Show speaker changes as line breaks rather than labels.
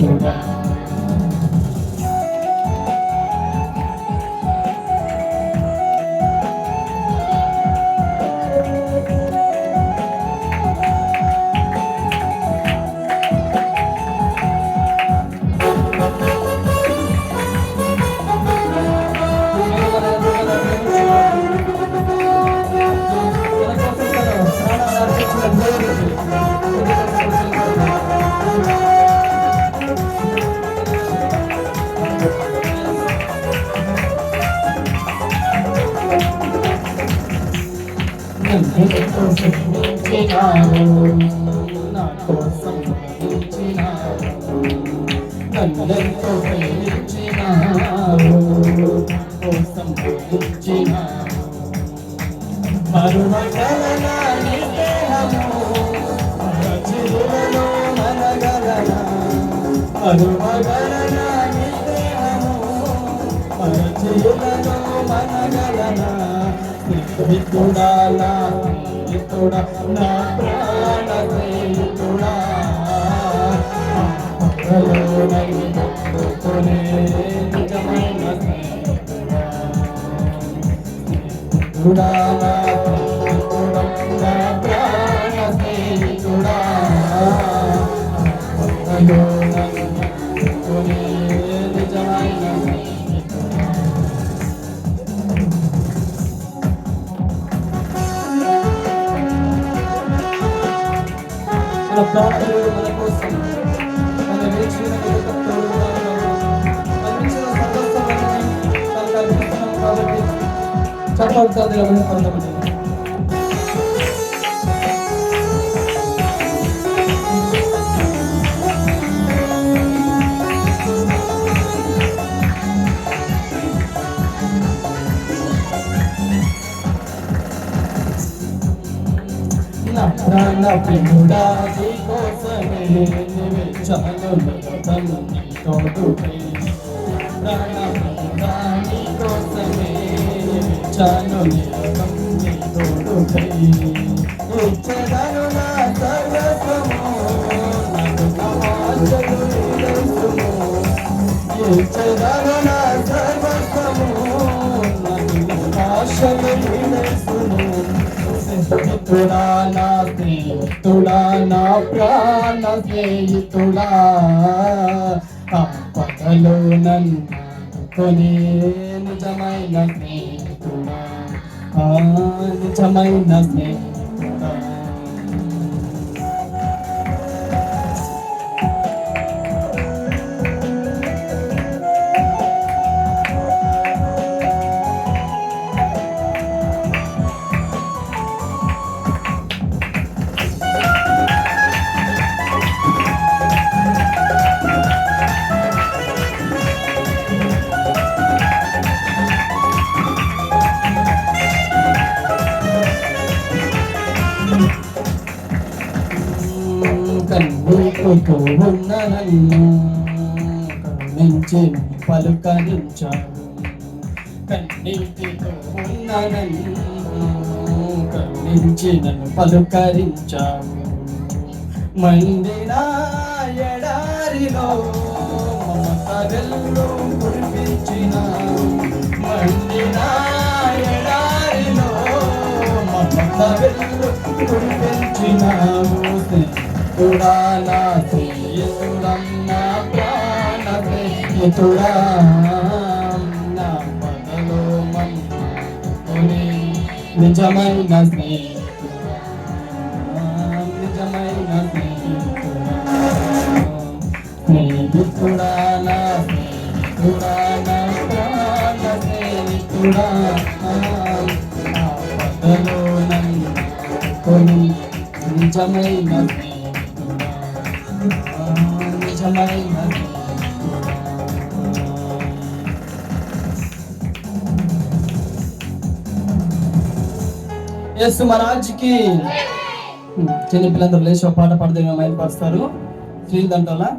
స్నేహితుడా. నా కోసం నన్నెంతో ప్రేమించినావు, కోసం ప్రేమించినావు. మరువగలనా నీ దేహము, మరచిరులలో మనగలనా. మరువగలనా నీ దేహము, మరచిరులలో మనగలనా. స్నేహితుడా నా స్నేహితుడా, నా ప్రాణ స్నేహితుడా, పక్కలోనే నిజమైన స్నేహితుడా. స్నేహితుడా నా స్నేహితుడా, నా ప్రాణ స్నేహితుడా, పక్కలోనే నిజమైన స్నేహితుడా. మన ప్రార్థనలు మన కోసం, మన వేచిన కాబట్టి చప్పట్లతో పొందబడి నా ప్రాణ ప్రియుడా, నీ కోసమే నిలిచాను నిరతము నీ తోడుకై. ప్రాణ ప్రియుడా, నీ కోసమే నిలిచాను నిరతము నీ తోడుకై. ఇచ్చెదను నా సర్వస్వము, నాకు ఆశలు నిలుసుము. ఇచ్చెదను నా సర్వస్వము, నాకు ఆశలు నిలుసుము. స్నేహితుడా నా స్నేహితుడా, నా ప్రాణ స్నేహితుడా, ఆపదలో నన్ను నిజమైన స్నేహితుడా, నిజమైన స్నేహితుడా. కన్నీటితో ఉన్న నన్ను కరుణించి పలుకరించావు. కన్నీటితో ఉన్న నన్ను కరుణించి నన్ను పలుకరించావు. మండిన ఎడారిలో మమతలు కురిపించినావు. మండిన ఎడారిలో మమతలు కురిపించినావు. స్నేహితుడా నా స్నేహితుడా, నా ప్రాణ స్నేహితుడా, నా పదలో మన్నుకొని నిజమైన స్నేహితుడా, నిజమైన స్నేహితుడా. స్నేహితుడా నా స్నేహితుడా, నా ప్రాణ స్నేహితుడా, నా పదలో నన్నుకొని నిజమైన స్నేహితుడా, నిజమైన స్నేహితుడా. యేసు మహారాజ్కి. చిన్న పిల్లలందరూ లేచి ఒక పాట పాడితే మేము మైలుపరుస్తారు. శ్రీదంటలా